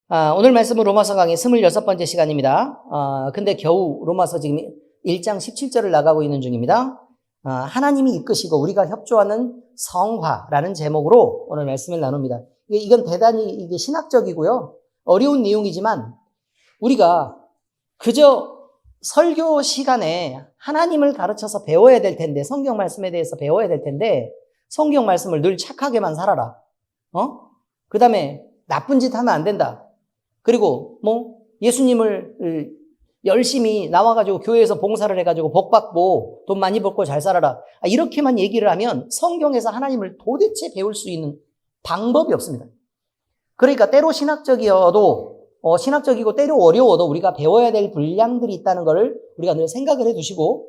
오늘 말씀은 로마서 강의 26번째 시간입니다. 근데 겨우 로마서 지금 1장 17절을 나가고 있는 중입니다. 하나님이 이끄시고 우리가 협조하는 성화라는 제목으로 오늘 말씀을 나눕니다. 이건 대단히 이게 신학적이고요. 어려운 내용이지만 우리가 그저 설교 시간에 하나님을 가르쳐서 배워야 될 텐데, 성경 말씀에 대해서 배워야 될 텐데, 성경 말씀을 늘 착하게만 살아라. 그 다음에 나쁜 짓 하면 안 된다. 그리고 예수님을 열심히 나와가지고 교회에서 봉사를 해가지고 복 받고 돈 많이 벌고 잘 살아라. 이렇게만 얘기를 하면 성경에서 하나님을 도대체 배울 수 있는 방법이 없습니다. 그러니까 때로 신학적이고 때로 어려워도 우리가 배워야 될 분량들이 있다는 것을 우리가 늘 생각을 해두시고,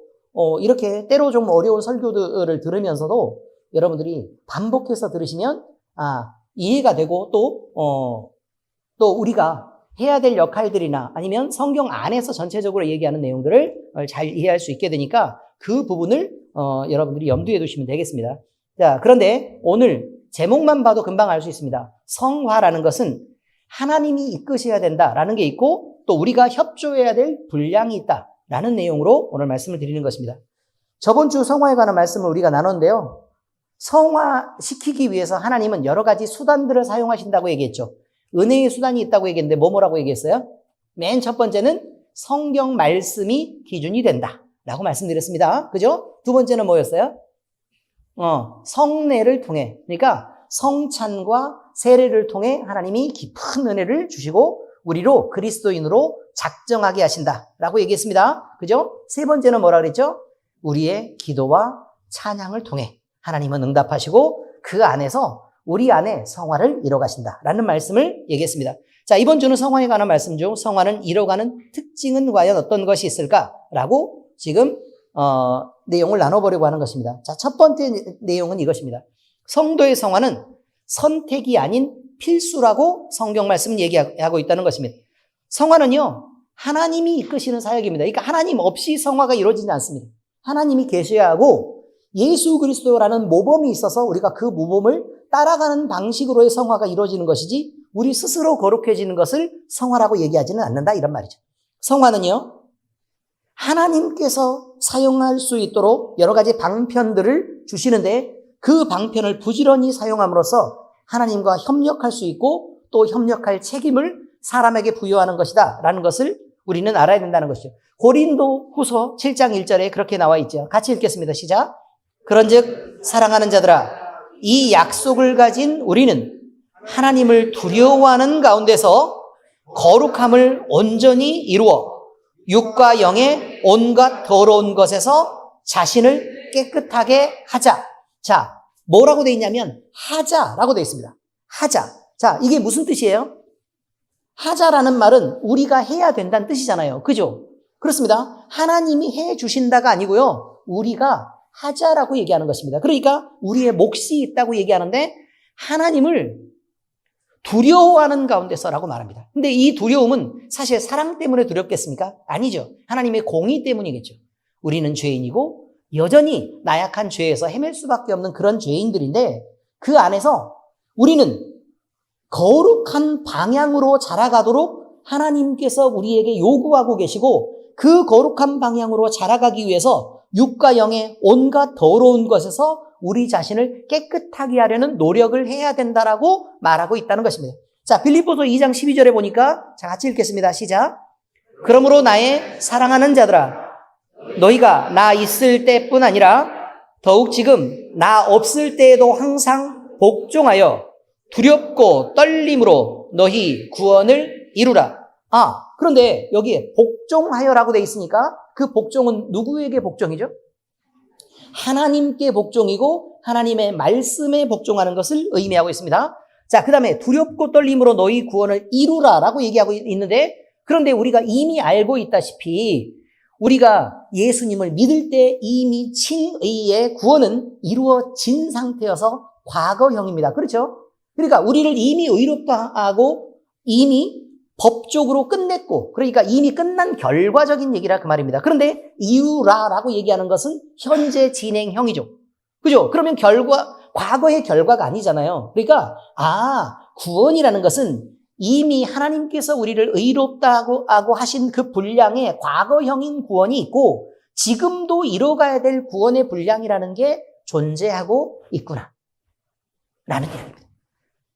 이렇게 때로 좀 어려운 설교들을 들으면서도 여러분들이 반복해서 들으시면 이해가 되고 또 우리가 해야 될 역할들이나 아니면 성경 안에서 전체적으로 얘기하는 내용들을 잘 이해할 수 있게 되니까 그 부분을 여러분들이 염두에 두시면 되겠습니다. 자, 그런데 오늘 제목만 봐도 금방 알 수 있습니다. 성화라는 것은 하나님이 이끄셔야 된다라는 게 있고 또 우리가 협조해야 될 분량이 있다라는 내용으로 오늘 말씀을 드리는 것입니다. 저번 주 성화에 관한 말씀을 우리가 나눴는데요. 성화시키기 위해서 하나님은 여러 가지 수단들을 사용하신다고 얘기했죠. 은혜의 수단이 있다고 얘기했는데 뭐라고 얘기했어요? 맨 첫 번째는 성경 말씀이 기준이 된다라고 말씀드렸습니다. 그죠? 두 번째는 뭐였어요? 성례를 통해, 그러니까 성찬과 세례를 통해 하나님이 깊은 은혜를 주시고 우리로 그리스도인으로 작정하게 하신다라고 얘기했습니다. 그죠? 세 번째는 뭐라 그랬죠? 우리의 기도와 찬양을 통해 하나님은 응답하시고 그 안에서 우리 안에 성화를 이뤄가신다라는 말씀을 얘기했습니다. 자, 이번 주는 성화에 관한 말씀 중 성화는 이뤄가는 특징은 과연 어떤 것이 있을까라고 지금 내용을 나눠보려고 하는 것입니다. 자, 첫 번째 내용은 이것입니다. 성도의 성화는 선택이 아닌 필수라고 성경 말씀은 얘기하고 있다는 것입니다. 성화는요, 하나님이 이끄시는 사역입니다. 그러니까 하나님 없이 성화가 이루어지지 않습니다. 하나님이 계셔야 하고 예수 그리스도라는 모범이 있어서 우리가 그 모범을 따라가는 방식으로의 성화가 이루어지는 것이지 우리 스스로 거룩해지는 것을 성화라고 얘기하지는 않는다, 이런 말이죠. 성화는요, 하나님께서 사용할 수 있도록 여러 가지 방편들을 주시는데 그 방편을 부지런히 사용함으로써 하나님과 협력할 수 있고 또 협력할 책임을 사람에게 부여하는 것이다 라는 것을 우리는 알아야 된다는 것이죠. 고린도 후서 7장 1절에 그렇게 나와 있죠. 같이 읽겠습니다. 시작. 그런즉 사랑하는 자들아, 이 약속을 가진 우리는 하나님을 두려워하는 가운데서 거룩함을 온전히 이루어 육과 영의 온갖 더러운 것에서 자신을 깨끗하게 하자. 자, 뭐라고 돼 있냐면 하자라고 돼 있습니다. 하자. 자, 이게 무슨 뜻이에요? 하자라는 말은 우리가 해야 된다는 뜻이잖아요. 그죠? 그렇습니다. 하나님이 해 주신다가 아니고요. 우리가 하자라고 얘기하는 것입니다. 그러니까 우리의 몫이 있다고 얘기하는데 하나님을 두려워하는 가운데서라고 말합니다. 근데 이 두려움은 사실 사랑 때문에 두렵겠습니까? 아니죠. 하나님의 공의 때문이겠죠. 우리는 죄인이고 여전히 나약한 죄에서 헤맬 수밖에 없는 그런 죄인들인데 그 안에서 우리는 거룩한 방향으로 자라가도록 하나님께서 우리에게 요구하고 계시고 그 거룩한 방향으로 자라가기 위해서 육과 영의 온갖 더러운 것에서 우리 자신을 깨끗하게 하려는 노력을 해야 된다라고 말하고 있다는 것입니다. 자, 빌립보서 2장 12절에 보니까 자, 같이 읽겠습니다. 시작. 그러므로 나의 사랑하는 자들아, 너희가 나 있을 때뿐 아니라 더욱 지금 나 없을 때에도 항상 복종하여 두렵고 떨림으로 너희 구원을 이루라. 그런데 여기에 복종하여라고 돼 있으니까 그 복종은 누구에게 복종이죠? 하나님께 복종이고 하나님의 말씀에 복종하는 것을 의미하고 있습니다. 자, 그 다음에 두렵고 떨림으로 너희 구원을 이루라라고 얘기하고 있는데 그런데 우리가 이미 알고 있다시피 우리가 예수님을 믿을 때 이미 칭의의 구원은 이루어진 상태여서 과거형입니다. 그렇죠? 그러니까 우리를 이미 의롭다 하고 이미 법적으로 끝냈고 그러니까 이미 끝난 결과적인 얘기라 그 말입니다. 그런데 이유라라고 얘기하는 것은 현재 진행형이죠. 그죠? 그러면 과거의 결과가 아니잖아요. 그러니까 구원이라는 것은 이미 하나님께서 우리를 의롭다고 하신 그 분량의 과거형인 구원이 있고 지금도 이뤄가야 될 구원의 분량이라는 게 존재하고 있구나 라는 얘기입니다.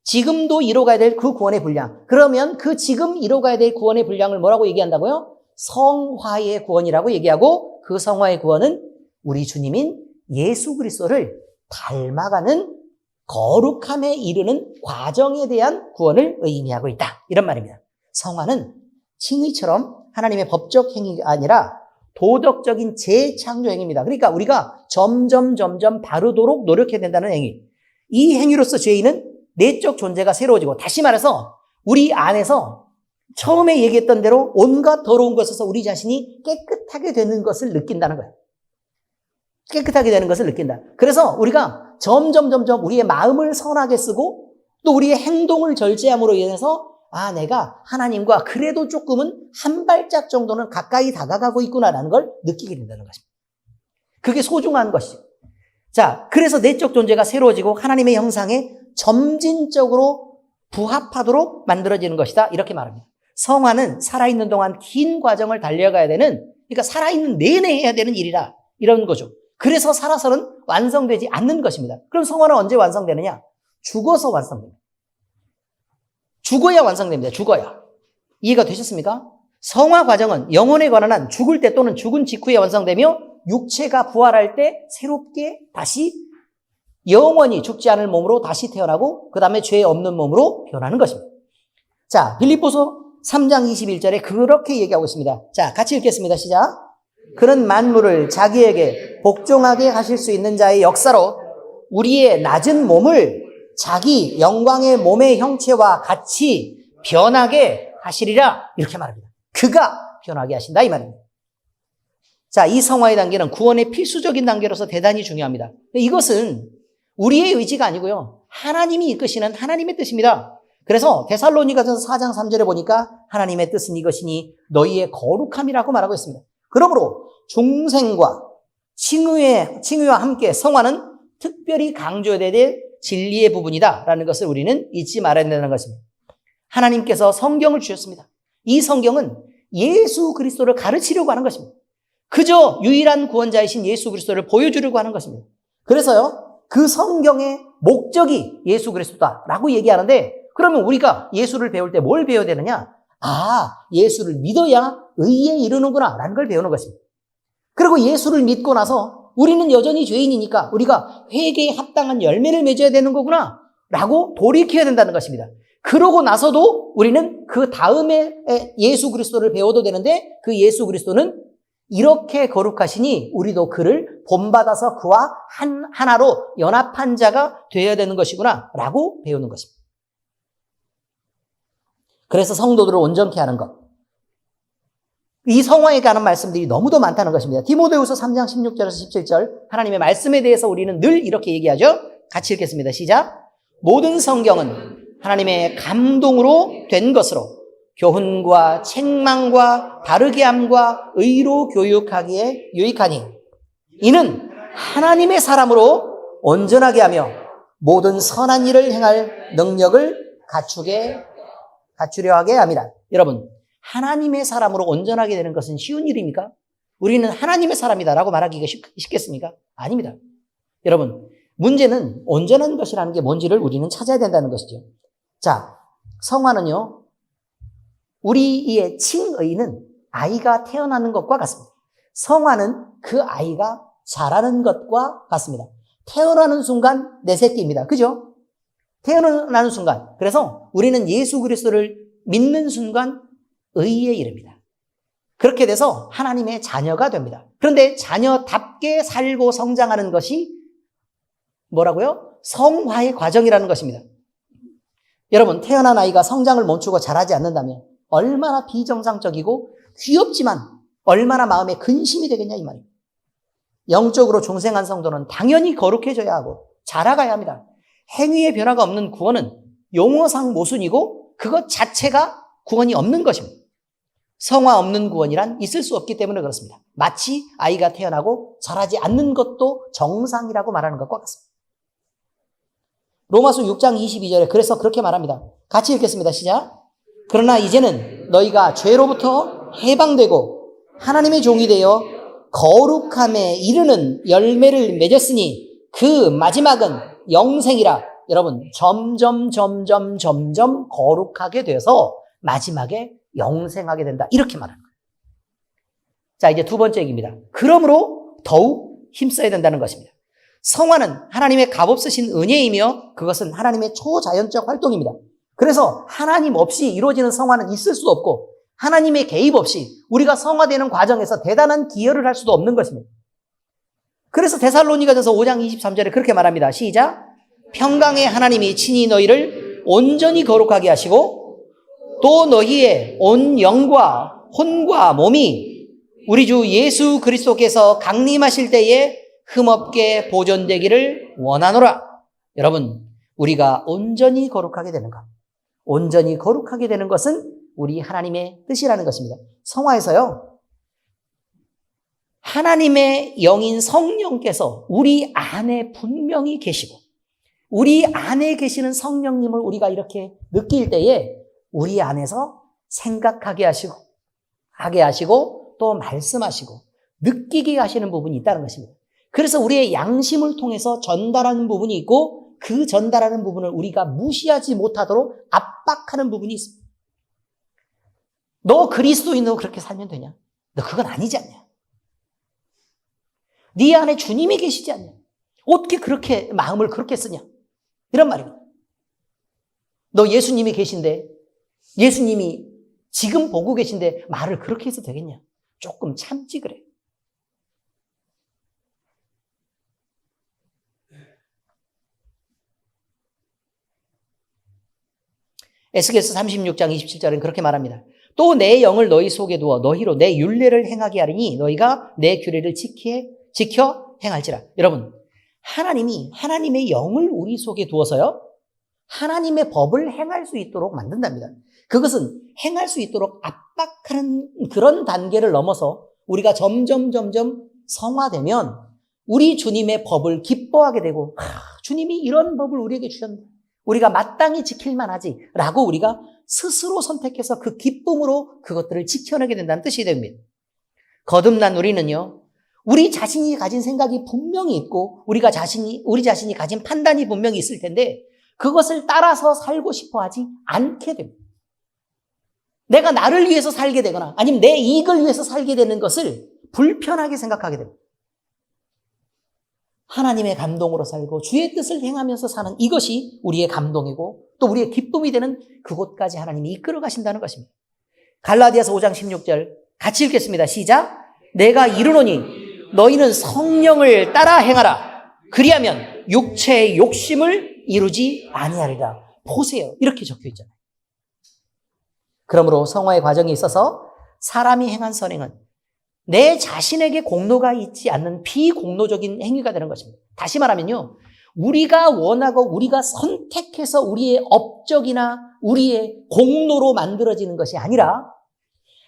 지금도 이뤄가야 될 그 구원의 분량. 그러면 그 지금 이뤄가야 될 구원의 분량을 뭐라고 얘기한다고요? 성화의 구원이라고 얘기하고 그 성화의 구원은 우리 주님인 예수 그리스도를 닮아가는 거룩함에 이르는 과정에 대한 구원을 의미하고 있다. 이런 말입니다. 성화는 칭의처럼 하나님의 법적 행위가 아니라 도덕적인 재창조 행위입니다. 그러니까 우리가 점점 바르도록 노력해야 된다는 행위. 이 행위로서 죄인은 내적 존재가 새로워지고, 다시 말해서 우리 안에서 처음에 얘기했던 대로 온갖 더러운 것에서 우리 자신이 깨끗하게 되는 것을 느낀다는 거예요. 깨끗하게 되는 것을 느낀다. 그래서 우리가 점점 우리의 마음을 선하게 쓰고 또 우리의 행동을 절제함으로 인해서 내가 하나님과 그래도 조금은 한 발짝 정도는 가까이 다가가고 있구나라는 걸 느끼게 된다는 것입니다. 그게 소중한 것이죠. 자, 그래서 내적 존재가 새로워지고 하나님의 형상에 점진적으로 부합하도록 만들어지는 것이다. 이렇게 말합니다. 성화는 살아있는 동안 긴 과정을 달려가야 되는, 그러니까 살아있는 내내 해야 되는 일이라 이런 거죠. 그래서 살아서는 완성되지 않는 것입니다. 그럼 성화는 언제 완성되느냐? 죽어서 완성됩니다. 죽어야 완성됩니다. 죽어야. 이해가 되셨습니까? 성화 과정은 영혼에 관한 한 죽을 때 또는 죽은 직후에 완성되며 육체가 부활할 때 새롭게 다시 영원히 죽지 않을 몸으로 다시 태어나고 그 다음에 죄 없는 몸으로 변하는 것입니다. 자, 빌립보서 3장 21절에 그렇게 얘기하고 있습니다. 자, 같이 읽겠습니다. 시작. 그는 만물을 자기에게 복종하게 하실 수 있는 자의 역사로 우리의 낮은 몸을 자기 영광의 몸의 형체와 같이 변하게 하시리라. 이렇게 말합니다. 그가 변하게 하신다 이 말입니다. 자, 이 성화의 단계는 구원의 필수적인 단계로서 대단히 중요합니다. 이것은 우리의 의지가 아니고요, 하나님이 이끄시는 하나님의 뜻입니다. 그래서 데살로니가전서 4장 3절에 보니까 하나님의 뜻은 이것이니 너희의 거룩함이라고 말하고 있습니다. 그러므로 중생과 칭의와 함께 성화는 특별히 강조해야 될 진리의 부분이다 라는 것을 우리는 잊지 말아야 된다는 것입니다. 하나님께서 성경을 주셨습니다. 이 성경은 예수 그리스도를 가르치려고 하는 것입니다. 그저 유일한 구원자이신 예수 그리스도를 보여주려고 하는 것입니다. 그래서요, 그 성경의 목적이 예수 그리스도다라고 얘기하는데, 그러면 우리가 예수를 배울 때 뭘 배워야 되느냐? 예수를 믿어야 의에 이르는구나 라는 걸 배우는 것입니다. 그리고 예수를 믿고 나서 우리는 여전히 죄인이니까 우리가 회개에 합당한 열매를 맺어야 되는 거구나 라고 돌이켜야 된다는 것입니다. 그러고 나서도 우리는 그 다음에 예수 그리스도를 배워도 되는데, 그 예수 그리스도는 이렇게 거룩하시니 우리도 그를 본받아서 그와 하나로 연합한 자가 되어야 되는 것이구나 라고 배우는 것입니다. 그래서 성도들을 온전케 하는 것, 이 성화에 관한 말씀들이 너무도 많다는 것입니다. 디모데후서 3장 16절에서 17절 하나님의 말씀에 대해서 우리는 늘 이렇게 얘기하죠. 같이 읽겠습니다. 시작. 모든 성경은 하나님의 감동으로 된 것으로 교훈과 책망과 바르게 함과 의로 교육하기에 유익하니 이는 하나님의 사람으로 온전하게 하며 모든 선한 일을 행할 능력을 갖추려 하게 합니다. 여러분, 하나님의 사람으로 온전하게 되는 것은 쉬운 일입니까? 우리는 하나님의 사람이다라고 말하기가 쉽겠습니까? 아닙니다. 여러분, 문제는 온전한 것이라는 게 뭔지를 우리는 찾아야 된다는 것이죠. 자, 성화는요, 우리의 칭의는 아이가 태어나는 것과 같습니다. 성화는 그 아이가 자라는 것과 같습니다. 태어나는 순간 내 새끼입니다. 그죠? 태어나는 순간. 그래서 우리는 예수 그리스도를 믿는 순간 의에 이릅니다. 그렇게 돼서 하나님의 자녀가 됩니다. 그런데 자녀답게 살고 성장하는 것이 뭐라고요? 성화의 과정이라는 것입니다. 여러분, 태어난 아이가 성장을 멈추고 자라지 않는다면 얼마나 비정상적이고 귀엽지만 얼마나 마음에 근심이 되겠냐 이 말입니다. 영적으로 중생한 성도는 당연히 거룩해져야 하고 자라가야 합니다. 행위의 변화가 없는 구원은 용어상 모순이고 그것 자체가 구원이 없는 것입니다. 성화 없는 구원이란 있을 수 없기 때문에 그렇습니다. 마치 아이가 태어나고 자라지 않는 것도 정상이라고 말하는 것과 같습니다. 로마서 6장 22절에 그래서 그렇게 말합니다. 같이 읽겠습니다. 시작. 그러나 이제는 너희가 죄로부터 해방되고 하나님의 종이 되어 거룩함에 이르는 열매를 맺었으니 그 마지막은 영생이라. 여러분, 점점 거룩하게 되어서 마지막에 영생하게 된다. 이렇게 말하는 거예요. 자, 이제 두 번째 얘기입니다. 그러므로 더욱 힘써야 된다는 것입니다. 성화는 하나님의 값없으신 은혜이며 그것은 하나님의 초자연적 활동입니다. 그래서 하나님 없이 이루어지는 성화는 있을 수도 없고 하나님의 개입 없이 우리가 성화되는 과정에서 대단한 기여를 할 수도 없는 것입니다. 그래서 데살로니가전서 5장 23절에 그렇게 말합니다. 시작. 평강의 하나님이 친히 너희를 온전히 거룩하게 하시고 또 너희의 온 영과 혼과 몸이 우리 주 예수 그리스도께서 강림하실 때에 흠없게 보존되기를 원하노라. 여러분, 우리가 온전히 거룩하게 되는 것, 온전히 거룩하게 되는 것은 우리 하나님의 뜻이라는 것입니다. 성화에서요, 하나님의 영인 성령께서 우리 안에 분명히 계시고 우리 안에 계시는 성령님을 우리가 이렇게 느낄 때에 우리 안에서 생각하게 하시고 하게 하시고 또 말씀하시고 느끼게 하시는 부분이 있다는 것입니다. 그래서 우리의 양심을 통해서 전달하는 부분이 있고 그 전달하는 부분을 우리가 무시하지 못하도록 압박하는 부분이 있습니다. 너 그리스도인으로 그렇게 살면 되냐? 너 그건 아니지 않냐? 네 안에 주님이 계시지 않냐? 어떻게 그렇게 마음을 그렇게 쓰냐? 이런 말입니다. 너 예수님이 계신데 예수님이 지금 보고 계신데 말을 그렇게 해서 되겠냐? 조금 참지 그래. 에스겔서 36장 27절은 그렇게 말합니다. 또 내 영을 너희 속에 두어 너희로 내 율례를 행하게 하리니 너희가 내 규례를 지켜 행할지라. 여러분, 하나님이 하나님의 영을 우리 속에 두어서요, 하나님의 법을 행할 수 있도록 만든답니다. 그것은 행할 수 있도록 압박하는 그런 단계를 넘어서 우리가 점점 성화되면 우리 주님의 법을 기뻐하게 되고, 주님이 이런 법을 우리에게 주셨는데 우리가 마땅히 지킬만 하지 라고 우리가 스스로 선택해서 그 기쁨으로 그것들을 지켜내게 된다는 뜻이 됩니다. 거듭난 우리는요, 우리 자신이 가진 생각이 분명히 있고 우리 자신이 가진 판단이 분명히 있을 텐데 그것을 따라서 살고 싶어 하지 않게 됩니다. 내가 나를 위해서 살게 되거나 아니면 내 이익을 위해서 살게 되는 것을 불편하게 생각하게 됩니다. 하나님의 감동으로 살고 주의 뜻을 행하면서 사는 이것이 우리의 감동이고 또 우리의 기쁨이 되는 그곳까지 하나님이 이끌어 가신다는 것입니다. 갈라디아서 5장 16절 같이 읽겠습니다. 시작. 내가 이르노니 너희는 성령을 따라 행하라. 그리하면 육체의 욕심을 이루지 아니하리라. 보세요. 이렇게 적혀 있잖아요. 그러므로 성화의 과정에 있어서 사람이 행한 선행은 내 자신에게 공로가 있지 않는 비공로적인 행위가 되는 것입니다. 다시 말하면요, 우리가 원하고 우리가 선택해서 우리의 업적이나 우리의 공로로 만들어지는 것이 아니라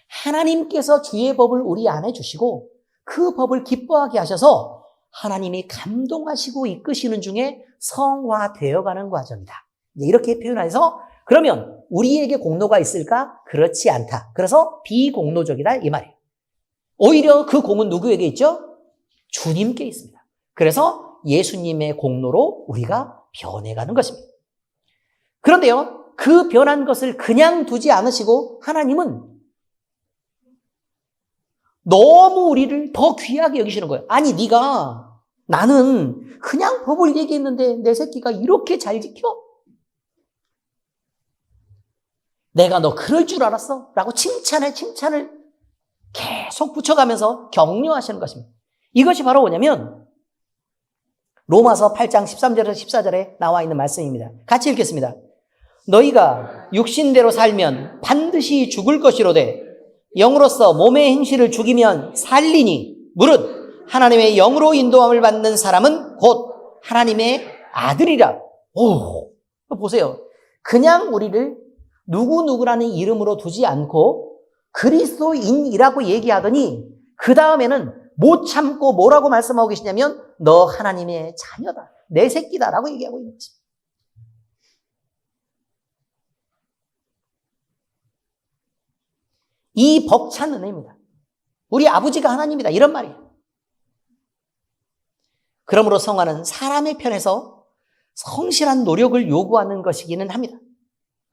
하나님께서 주의 법을 우리 안에 주시고 그 법을 기뻐하게 하셔서 하나님이 감동하시고 이끄시는 중에 성화되어가는 과정이다. 이렇게 표현해서 그러면 우리에게 공로가 있을까? 그렇지 않다. 그래서 비공로적이다 이 말이에요. 오히려 그 공은 누구에게 있죠? 주님께 있습니다. 그래서 예수님의 공로로 우리가 변해가는 것입니다. 그런데요, 그 변한 것을 그냥 두지 않으시고 하나님은 너무 우리를 더 귀하게 여기시는 거예요. 아니, 나는 그냥 법을 얘기했는데 내 새끼가 이렇게 잘 지켜? 내가 너 그럴 줄 알았어? 라고 칭찬을 계속 붙여가면서 격려하시는 것입니다. 이것이 바로 뭐냐면 로마서 8장 13절에서 14절에 나와 있는 말씀입니다. 같이 읽겠습니다. 너희가 육신대로 살면 반드시 죽을 것이로되 영으로서 몸의 행실을 죽이면 살리니 무릇 하나님의 영으로 인도함을 받는 사람은 곧 하나님의 아들이라. 오, 보세요. 그냥 우리를 누구누구라는 이름으로 두지 않고 그리스도인이라고 얘기하더니 그 다음에는 못 참고 뭐라고 말씀하고 계시냐면 너 하나님의 자녀다. 내 새끼다라고 얘기하고 있는 것입니다. 이 벅찬 은혜입니다. 우리 아버지가 하나님이다. 이런 말이에요. 그러므로 성화는 사람의 편에서 성실한 노력을 요구하는 것이기는 합니다.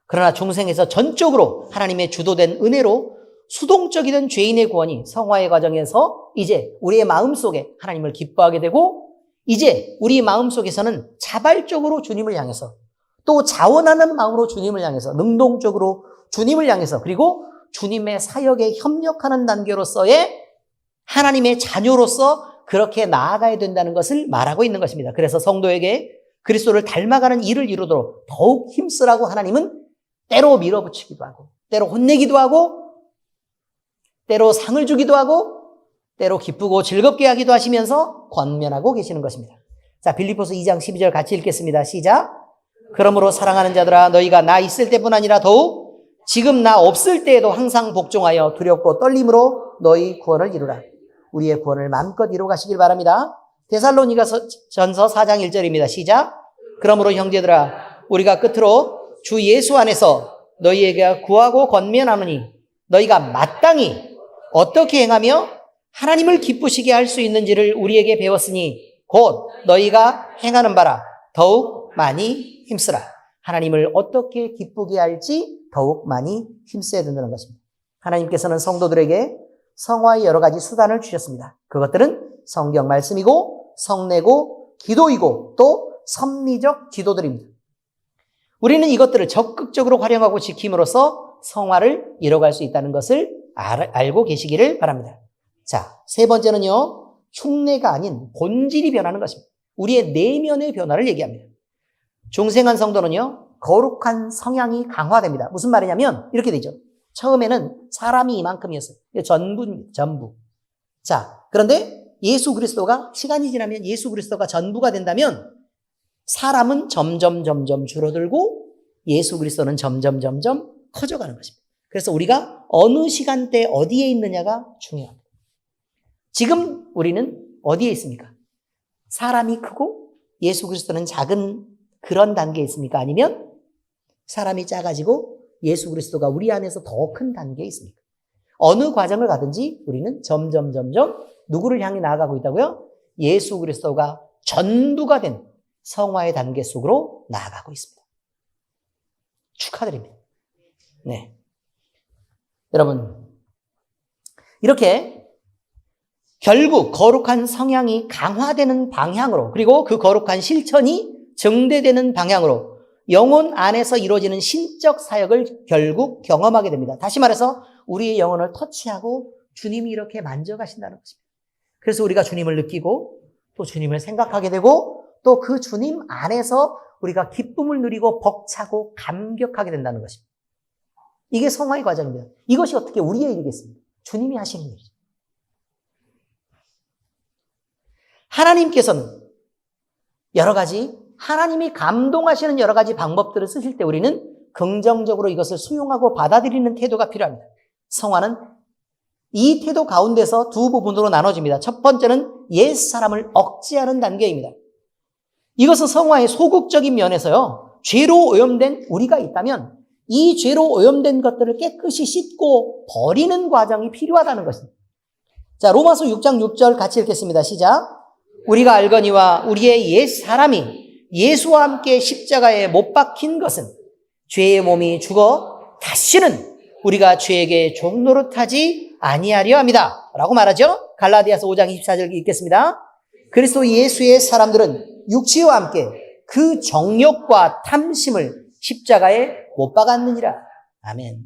그러나 중생에서 전적으로 하나님의 주도된 은혜로 수동적이던 죄인의 구원이 성화의 과정에서 이제 우리의 마음속에 하나님을 기뻐하게 되고, 이제 우리 마음속에서는 자발적으로 주님을 향해서, 또 자원하는 마음으로 주님을 향해서, 능동적으로 주님을 향해서, 그리고 주님의 사역에 협력하는 단계로서의 하나님의 자녀로서 그렇게 나아가야 된다는 것을 말하고 있는 것입니다. 그래서 성도에게 그리스도를 닮아가는 일을 이루도록 더욱 힘쓰라고 하나님은 때로 밀어붙이기도 하고, 때로 혼내기도 하고, 때로 상을 주기도 하고, 때로 기쁘고 즐겁게 하기도 하시면서 권면하고 계시는 것입니다. 자, 빌립보서 2장 12절 같이 읽겠습니다. 시작. 그러므로 사랑하는 자들아, 너희가 나 있을 때뿐 아니라 더욱 지금 나 없을 때에도 항상 복종하여 두렵고 떨림으로 너희 구원을 이루라. 우리의 구원을 마음껏 이루어 가시길 바랍니다. 데살로니가전서 4장 1절입니다. 시작. 그러므로 형제들아, 우리가 끝으로 주 예수 안에서 너희에게 구하고 권면하노니 너희가 마땅히 어떻게 행하며 하나님을 기쁘시게 할 수 있는지를 우리에게 배웠으니 곧 너희가 행하는 바라 더욱 많이 힘쓰라. 하나님을 어떻게 기쁘게 할지 더욱 많이 힘써야 된다는 것입니다. 하나님께서는 성도들에게 성화의 여러 가지 수단을 주셨습니다. 그것들은 성경 말씀이고 성례고 기도이고 또 섭리적 기도들입니다. 우리는 이것들을 적극적으로 활용하고 지킴으로써 성화를 이뤄갈 수 있다는 것을 알고 계시기를 바랍니다. 자, 세 번째는요, 흉내가 아닌 본질이 변하는 것입니다. 우리의 내면의 변화를 얘기합니다. 중생한 성도는요, 거룩한 성향이 강화됩니다. 무슨 말이냐면 이렇게 되죠. 처음에는 사람이 이만큼이었어요. 전부. 자, 그런데 예수 그리스도가, 시간이 지나면 예수 그리스도가 전부가 된다면 사람은 점점 줄어들고 예수 그리스도는 점점 커져가는 것입니다. 그래서 우리가 어느 시간대 어디에 있느냐가 중요합니다. 지금 우리는 어디에 있습니까? 사람이 크고 예수 그리스도는 작은 그런 단계에 있습니까? 아니면 사람이 작아지고 예수 그리스도가 우리 안에서 더 큰 단계에 있습니까? 어느 과정을 가든지 우리는 점점 누구를 향해 나아가고 있다고요? 예수 그리스도가 전부가 된 성화의 단계 속으로 나아가고 있습니다. 축하드립니다. 네. 여러분, 이렇게 결국 거룩한 성향이 강화되는 방향으로, 그리고 그 거룩한 실천이 증대되는 방향으로 영혼 안에서 이루어지는 신적 사역을 결국 경험하게 됩니다. 다시 말해서 우리의 영혼을 터치하고 주님이 이렇게 만져가신다는 것입니다. 그래서 우리가 주님을 느끼고 또 주님을 생각하게 되고 또 그 주님 안에서 우리가 기쁨을 누리고 벅차고 감격하게 된다는 것입니다. 이게 성화의 과정입니다. 이것이 어떻게 우리의 일이겠습니까? 주님이 하시는 일이죠. 하나님께서는 여러 가지, 하나님이 감동하시는 여러 가지 방법들을 쓰실 때 우리는 긍정적으로 이것을 수용하고 받아들이는 태도가 필요합니다. 성화는 이 태도 가운데서 두 부분으로 나눠집니다. 첫 번째는 옛사람을 억제하는 단계입니다. 이것은 성화의 소극적인 면에서요, 죄로 오염된 우리가 있다면 이 죄로 오염된 것들을 깨끗이 씻고 버리는 과정이 필요하다는 것입니다. 자, 로마서 6장 6절 같이 읽겠습니다. 시작. 우리가 알거니와 우리의 옛사람이 예수와 함께 십자가에 못 박힌 것은 죄의 몸이 죽어 다시는 우리가 죄에게 종노릇하지 아니하려 합니다. 라고 말하죠. 갈라디아서 5장 24절 읽겠습니다. 그리스도 예수의 사람들은 육체와 함께 그 정욕과 탐심을 십자가에 못 박았느니라. 아멘.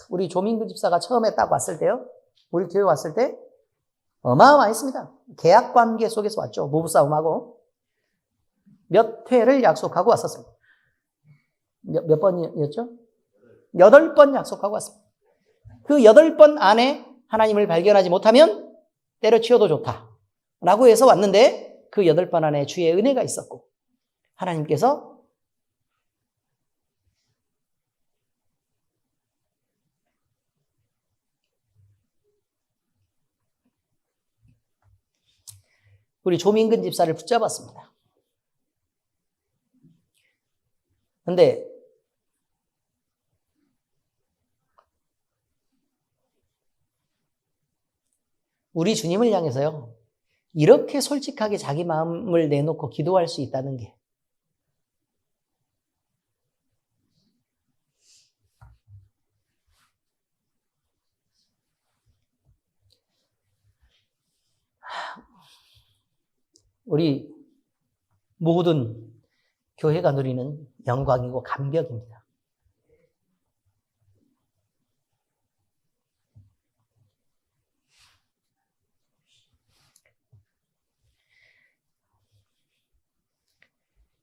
우리 조민근 집사가 처음에 딱 왔을 때요, 우리 교회 왔을 때 어마어마했습니다. 계약 관계 속에서 왔죠. 부부싸움하고 몇 회를 약속하고 왔었습니다. 몇 번이었죠? 8번 약속하고 왔습니다. 그 8번 안에 하나님을 발견하지 못하면 때려치워도 좋다 라고 해서 왔는데, 그 8번 안에 주의 은혜가 있었고 하나님께서 우리 조민근 집사를 붙잡았습니다. 근데 우리 주님을 향해서요, 이렇게 솔직하게 자기 마음을 내놓고 기도할 수 있다는 게 우리 모든 교회가 누리는 영광이고 감격입니다.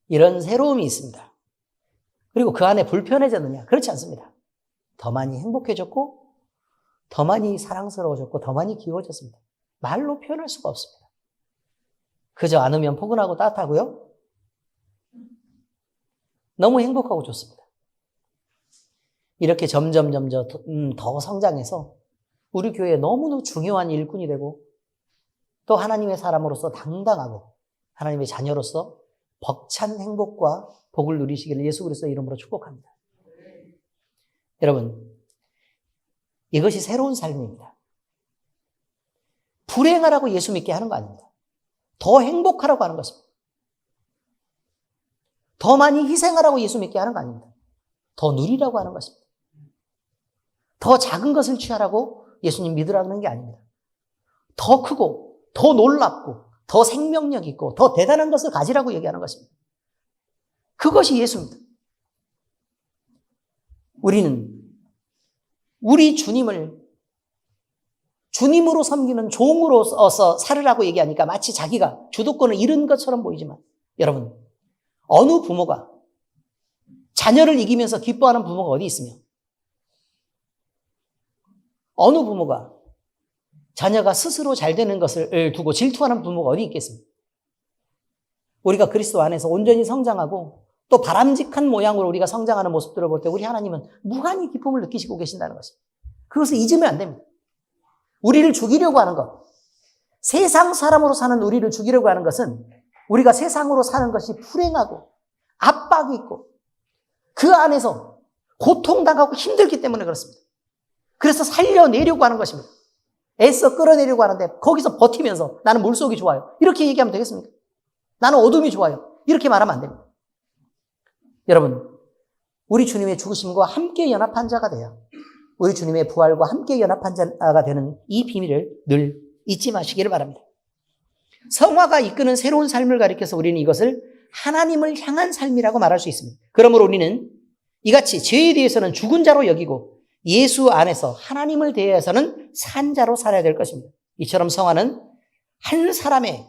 이런 새로움이 있습니다. 그리고 그 안에 불편해졌느냐? 그렇지 않습니다. 더 많이 행복해졌고, 더 많이 사랑스러워졌고, 더 많이 귀여워졌습니다. 말로 표현할 수가 없습니다. 그저 안으면 포근하고 따뜻하고요. 너무 행복하고 좋습니다. 이렇게 점점 더 성장해서 우리 교회에 너무나 중요한 일꾼이 되고 또 하나님의 사람으로서 당당하고 하나님의 자녀로서 벅찬 행복과 복을 누리시기를 예수 그리스도의 이름으로 축복합니다. 여러분, 이것이 새로운 삶입니다. 불행하라고 예수 믿게 하는 거 아닙니다. 더 행복하라고 하는 것입니다. 더 많이 희생하라고 예수 믿게 하는 거 아닙니다. 더 누리라고 하는 것입니다. 더 작은 것을 취하라고 예수님 믿으라는 게 아닙니다. 더 크고 더 놀랍고 더 생명력 있고 더 대단한 것을 가지라고 얘기하는 것입니다. 그것이 예수입니다. 우리는 우리 주님을 주님으로 섬기는 종으로서 살으라고 얘기하니까 마치 자기가 주도권을 잃은 것처럼 보이지만 여러분, 어느 부모가 자녀를 이기면서 기뻐하는 부모가 어디 있으며 어느 부모가 자녀가 스스로 잘 되는 것을 두고 질투하는 부모가 어디 있겠습니까? 우리가 그리스도 안에서 온전히 성장하고 또 바람직한 모양으로 우리가 성장하는 모습들을 볼 때 우리 하나님은 무한히 기쁨을 느끼시고 계신다는 것입니다. 그것을 잊으면 안 됩니다. 우리를 죽이려고 하는 것, 세상 사람으로 사는 우리를 죽이려고 하는 것은 우리가 세상으로 사는 것이 불행하고 압박이 있고 그 안에서 고통당하고 힘들기 때문에 그렇습니다. 그래서 살려내려고 하는 것입니다. 애써 끌어내려고 하는데 거기서 버티면서 나는 물속이 좋아요. 이렇게 얘기하면 되겠습니까? 나는 어둠이 좋아요. 이렇게 말하면 안 됩니다. 여러분, 우리 주님의 죽으심과 함께 연합한 자가 돼요. 우리 주님의 부활과 함께 연합한 자가 되는 이 비밀을 늘 잊지 마시기를 바랍니다. 성화가 이끄는 새로운 삶을 가리켜서 우리는 이것을 하나님을 향한 삶이라고 말할 수 있습니다. 그러므로 우리는 이같이 죄에 대해서는 죽은 자로 여기고 예수 안에서 하나님을 대해서는 산 자로 살아야 될 것입니다. 이처럼 성화는 한 사람의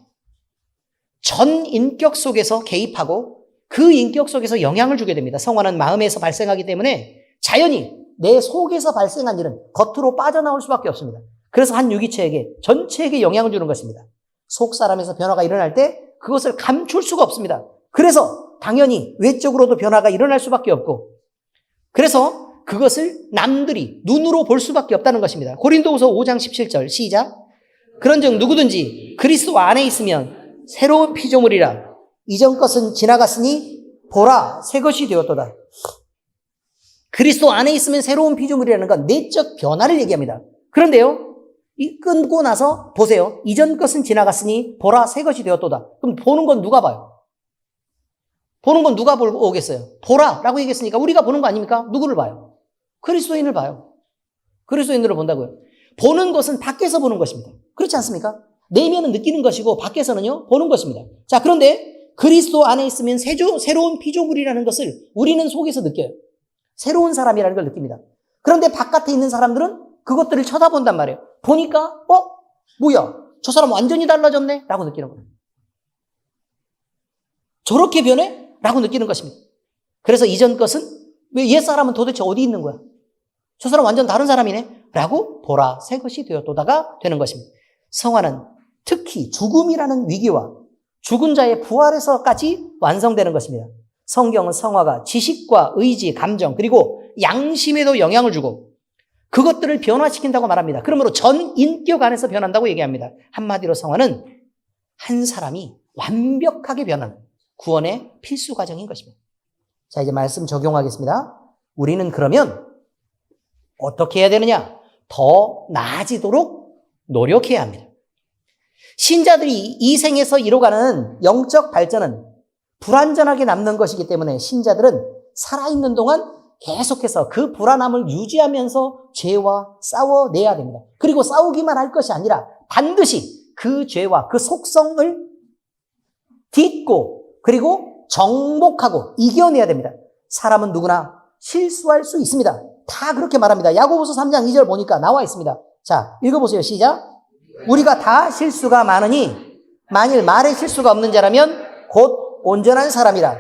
전 인격 속에서 개입하고 그 인격 속에서 영향을 주게 됩니다. 성화는 마음에서 발생하기 때문에 자연히 내 속에서 발생한 일은 겉으로 빠져나올 수밖에 없습니다. 그래서 한 유기체에게 전체에게 영향을 주는 것입니다. 속 사람에서 변화가 일어날 때 그것을 감출 수가 없습니다. 그래서 당연히 외적으로도 변화가 일어날 수밖에 없고 그래서 그것을 남들이 눈으로 볼 수밖에 없다는 것입니다. 고린도후서 5장 17절 시작. 그런즉 누구든지 그리스도 안에 있으면 새로운 피조물이라 이전 것은 지나갔으니 보라 새 것이 되었도다. 그리스도 안에 있으면 새로운 피조물이라는 건 내적 변화를 얘기합니다. 그런데요, 이 끊고 나서 보세요. 이전 것은 지나갔으니 보라 새 것이 되었도다. 그럼 보는 건 누가 봐요? 보는 건 누가 보고 오겠어요? 보라라고 얘기했으니까 우리가 보는 거 아닙니까? 누구를 봐요? 그리스도인을 봐요. 그리스도인들을 본다고요. 보는 것은 밖에서 보는 것입니다. 그렇지 않습니까? 내면은 느끼는 것이고 밖에서는요 보는 것입니다. 자, 그런데 그리스도 안에 있으면 새로운 피조물이라는 것을 우리는 속에서 느껴요. 새로운 사람이라는 걸 느낍니다. 그런데 바깥에 있는 사람들은 그것들을 쳐다본단 말이에요. 보니까 뭐야? 저 사람 완전히 달라졌네? 라고 느끼는 거예요. 저렇게 변해? 라고 느끼는 것입니다. 그래서 이전 것은 왜 옛사람은 도대체 어디 있는 거야? 저 사람 완전 다른 사람이네? 라고 보라 새 것이 되었도다가 되는 것입니다. 성화는 특히 죽음이라는 위기와 죽은 자의 부활에서까지 완성되는 것입니다. 성경은 성화가 지식과 의지, 감정 그리고 양심에도 영향을 주고 그것들을 변화시킨다고 말합니다. 그러므로 전 인격 안에서 변한다고 얘기합니다. 한마디로 성화는 한 사람이 완벽하게 변하는 구원의 필수 과정인 것입니다. 자, 이제 말씀 적용하겠습니다. 우리는 그러면 어떻게 해야 되느냐? 더 나아지도록 노력해야 합니다. 신자들이 이 생에서 이뤄가는 영적 발전은 불완전하게 남는 것이기 때문에 신자들은 살아있는 동안 계속해서 그 불안함을 유지하면서 죄와 싸워내야 됩니다. 그리고 싸우기만 할 것이 아니라 반드시 그 죄와 그 속성을 딛고 그리고 정복하고 이겨내야 됩니다. 사람은 누구나 실수할 수 있습니다. 다 그렇게 말합니다. 야고보서 3장 2절 보니까 나와 있습니다. 자, 읽어보세요. 시작. 우리가 다 실수가 많으니 만일 말에 실수가 없는 자라면 곧 온전한 사람이라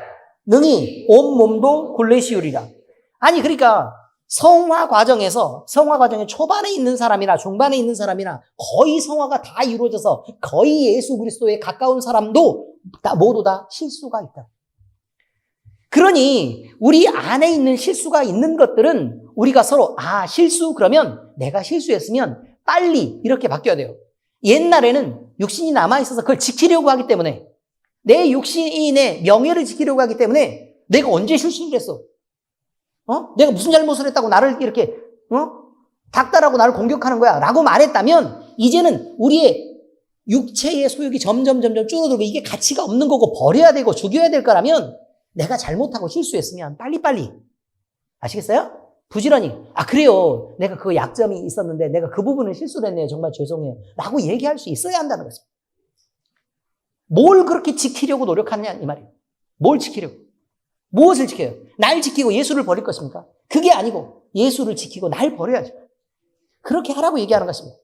능히 온 몸도 굴레시우리라. 아니 그러니까 성화 과정에 초반에 있는 사람이나 중반에 있는 사람이나 거의 성화가 다 이루어져서 거의 예수 그리스도에 가까운 사람도 모두 다 실수가 있다. 그러니 우리 안에 있는 실수가 있는 것들은 우리가 서로 실수 그러면 내가 실수했으면 빨리 이렇게 바뀌어야 돼요. 옛날에는 육신이 남아있어서 그걸 지키려고 하기 때문에 내 육신의 명예를 지키려고 하기 때문에 내가 언제 실수를 했어? 내가 무슨 잘못을 했다고 나를 이렇게 닥달하고 나를 공격하는 거야 라고 말했다면 이제는 우리의 육체의 소욕이 점점 줄어들고 이게 가치가 없는 거고 버려야 되고 죽여야 될 거라면 내가 잘못하고 실수했으면 빨리빨리 아시겠어요? 부지런히 그래요 내가 그 약점이 있었는데 내가 그 부분을 실수를 했네요 정말 죄송해요 라고 얘기할 수 있어야 한다는 거죠. 뭘 그렇게 지키려고 노력하느냐 이 말이에요. 뭘 지키려고? 무엇을 지켜요? 날 지키고 예수를 버릴 것입니까? 그게 아니고 예수를 지키고 날 버려야죠. 그렇게 하라고 얘기하는 것입니다.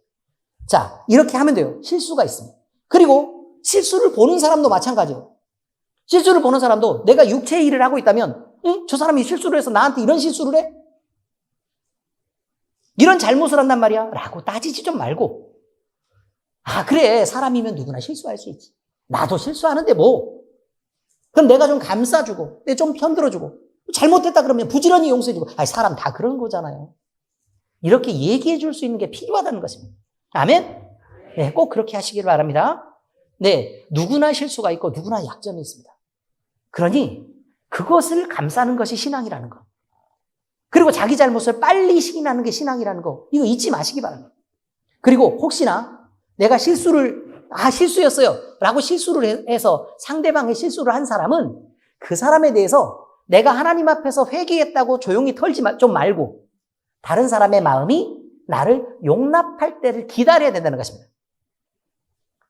자, 이렇게 하면 돼요. 실수가 있습니다. 그리고 실수를 보는 사람도 마찬가지예요. 실수를 보는 사람도 내가 육체의 일을 하고 있다면 저 사람이 실수를 해서 나한테 이런 실수를 해? 이런 잘못을 한단 말이야? 라고 따지지 좀 말고 그래 사람이면 누구나 실수할 수 있지. 나도 실수하는데 뭐 그럼 내가 좀 감싸주고 좀 편들어주고 잘못했다 그러면 부지런히 용서해주고 사람 다 그런 거잖아요. 이렇게 얘기해 줄 수 있는 게 필요하다는 것입니다. 아멘? 네, 꼭 그렇게 하시길 바랍니다. 네, 누구나 실수가 있고 누구나 약점이 있습니다. 그러니 그것을 감싸는 것이 신앙이라는 거. 그리고 자기 잘못을 빨리 시인하는 게 신앙이라는 거. 이거 잊지 마시기 바랍니다. 그리고 혹시나 내가 실수였어요 라고 실수를 해서 상대방의 실수를 한 사람은 그 사람에 대해서 내가 하나님 앞에서 회개했다고 조용히 털지 좀 말고 다른 사람의 마음이 나를 용납할 때를 기다려야 된다는 것입니다.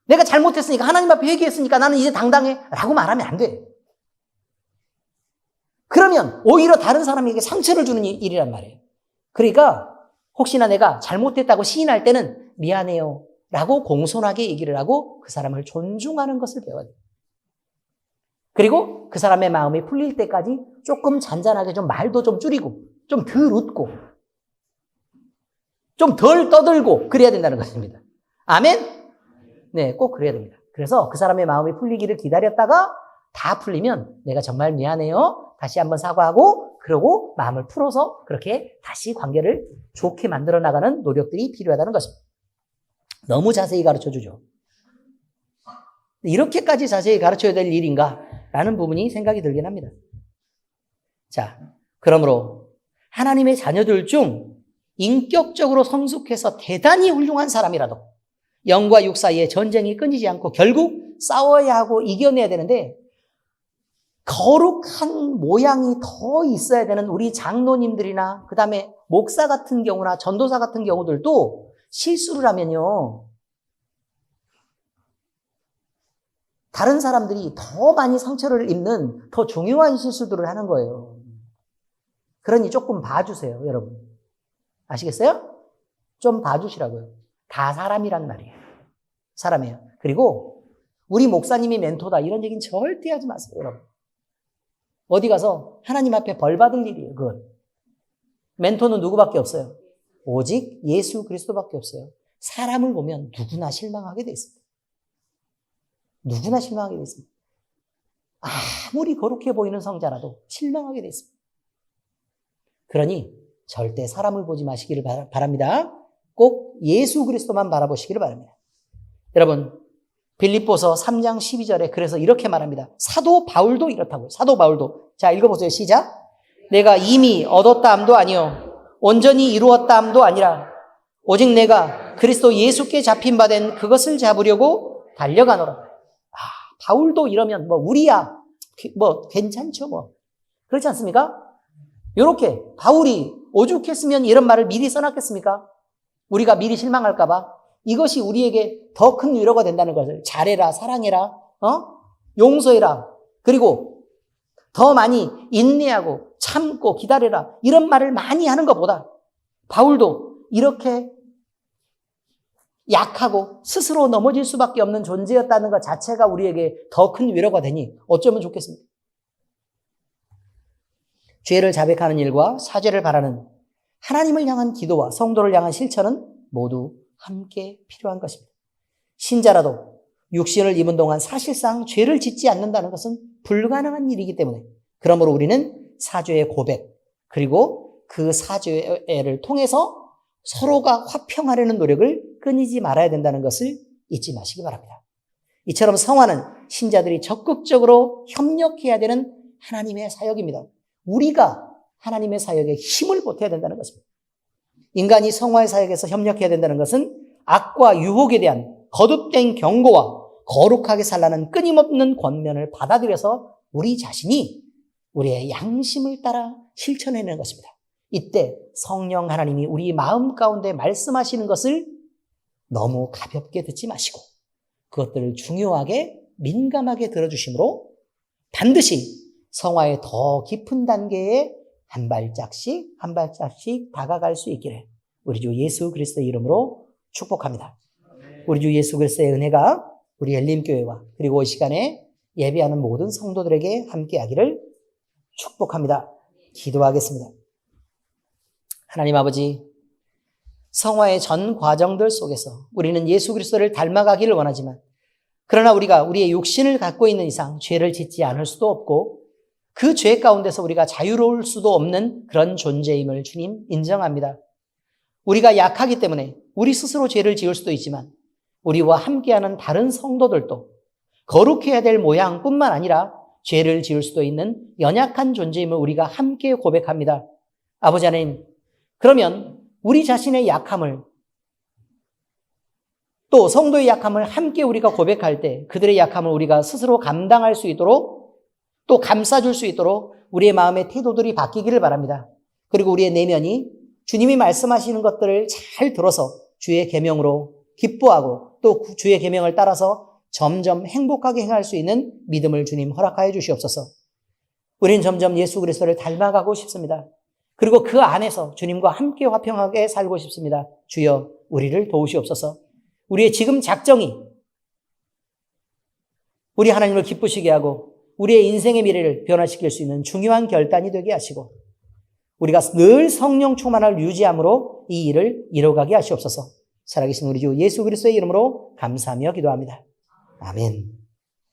내가 잘못했으니까 하나님 앞에 회개했으니까 나는 이제 당당해 라고 말하면 안 돼. 그러면 오히려 다른 사람에게 상처를 주는 일이란 말이에요. 그러니까 혹시나 내가 잘못했다고 시인할 때는 미안해요 라고 공손하게 얘기를 하고 그 사람을 존중하는 것을 배워야 돼요. 그리고 그 사람의 마음이 풀릴 때까지 조금 잔잔하게 좀 말도 좀 줄이고 좀 덜 웃고 좀 덜 떠들고 그래야 된다는 것입니다. 아멘? 네, 꼭 그래야 됩니다. 그래서 그 사람의 마음이 풀리기를 기다렸다가 다 풀리면 내가 정말 미안해요. 다시 한번 사과하고 그러고 마음을 풀어서 그렇게 다시 관계를 좋게 만들어 나가는 노력들이 필요하다는 것입니다. 너무 자세히 가르쳐주죠. 이렇게까지 자세히 가르쳐야 될 일인가? 라는 부분이 생각이 들긴 합니다. 자, 그러므로 하나님의 자녀들 중 인격적으로 성숙해서 대단히 훌륭한 사람이라도 영과 육 사이에 전쟁이 끊이지 않고 결국 싸워야 하고 이겨내야 되는데 거룩한 모양이 더 있어야 되는 우리 장로님들이나 그 다음에 목사 같은 경우나 전도사 같은 경우들도 실수를 하면요 다른 사람들이 더 많이 상처를 입는 더 중요한 실수들을 하는 거예요. 그러니 조금 봐주세요 여러분. 아시겠어요? 좀 봐주시라고요. 다 사람이란 말이에요. 사람이에요. 그리고 우리 목사님이 멘토다 이런 얘기는 절대 하지 마세요 여러분. 어디 가서 하나님 앞에 벌 받을 일이에요. 그건 멘토는 누구밖에 없어요. 오직 예수 그리스도밖에 없어요. 사람을 보면 누구나 실망하게 돼 있습니다. 누구나 실망하게 돼 있습니다. 아무리 거룩해 보이는 성자라도 실망하게 돼 있습니다. 그러니 절대 사람을 보지 마시기를 바랍니다. 꼭 예수 그리스도만 바라보시기를 바랍니다. 여러분 빌립보서 3장 12절에 그래서 이렇게 말합니다. 사도 바울도 이렇다고요. 사도 바울도. 자, 읽어보세요. 시작. 내가 이미 얻었다 함도 아니요 온전히 이루었다 함도 아니라 오직 내가 그리스도 예수께 잡힌 바 된 그것을 잡으려고 달려가노라. 바울도 이러면 우리야 괜찮죠 그렇지 않습니까? 이렇게 바울이 오죽했으면 이런 말을 미리 써놨겠습니까? 우리가 미리 실망할까 봐. 이것이 우리에게 더 큰 위로가 된다는 것을. 잘해라, 사랑해라, 용서해라. 그리고 더 많이 인내하고 참고 기다려라. 이런 말을 많이 하는 것보다 바울도 이렇게 약하고 스스로 넘어질 수밖에 없는 존재였다는 것 자체가 우리에게 더 큰 위로가 되니 어쩌면 좋겠습니까? 죄를 자백하는 일과 사죄를 바라는 하나님을 향한 기도와 성도를 향한 실천은 모두 함께 필요한 것입니다. 신자라도 육신을 입은 동안 사실상 죄를 짓지 않는다는 것은 불가능한 일이기 때문에 그러므로 우리는 사죄의 고백 그리고 그 사죄를 통해서 서로가 화평하려는 노력을 끊이지 말아야 된다는 것을 잊지 마시기 바랍니다. 이처럼 성화는 신자들이 적극적으로 협력해야 되는 하나님의 사역입니다. 우리가 하나님의 사역에 힘을 보태야 된다는 것입니다. 인간이 성화의 사역에서 협력해야 된다는 것은 악과 유혹에 대한 거듭된 경고와 거룩하게 살라는 끊임없는 권면을 받아들여서 우리 자신이 우리의 양심을 따라 실천해내는 것입니다. 이때 성령 하나님이 우리 마음 가운데 말씀하시는 것을 너무 가볍게 듣지 마시고 그것들을 중요하게 민감하게 들어주심으로 반드시 성화의 더 깊은 단계에 한 발짝씩 다가갈 수 있기를 우리 주 예수 그리스도의 이름으로 축복합니다. 우리 주 예수 그리스도의 은혜가 우리 엘림교회와 그리고 이 시간에 예배하는 모든 성도들에게 함께하기를 축복합니다. 기도하겠습니다. 하나님 아버지, 성화의 전 과정들 속에서 우리는 예수 그리스도를 닮아가기를 원하지만 그러나 우리가 우리의 육신을 갖고 있는 이상 죄를 짓지 않을 수도 없고 그 죄 가운데서 우리가 자유로울 수도 없는 그런 존재임을 주님 인정합니다. 우리가 약하기 때문에 우리 스스로 죄를 지을 수도 있지만 우리와 함께하는 다른 성도들도 거룩해야 될 모양뿐만 아니라 죄를 지을 수도 있는 연약한 존재임을 우리가 함께 고백합니다. 아버지 하나님, 그러면 우리 자신의 약함을 또 성도의 약함을 함께 우리가 고백할 때 그들의 약함을 우리가 스스로 감당할 수 있도록 또 감싸줄 수 있도록 우리의 마음의 태도들이 바뀌기를 바랍니다. 그리고 우리의 내면이 주님이 말씀하시는 것들을 잘 들어서 주의 계명으로 기뻐하고 또 주의 계명을 따라서 점점 행복하게 행할 수 있는 믿음을 주님 허락하여 주시옵소서. 우리는 점점 예수 그리스도를 닮아가고 싶습니다. 그리고 그 안에서 주님과 함께 화평하게 살고 싶습니다. 주여 우리를 도우시옵소서. 우리의 지금 작정이 우리 하나님을 기쁘시게 하고 우리의 인생의 미래를 변화시킬 수 있는 중요한 결단이 되게 하시고 우리가 늘 성령 충만을 유지함으로 이 일을 이뤄가게 하시옵소서. 살아계신 우리 주 예수 그리스도의 이름으로 감사하며 기도합니다. 아멘.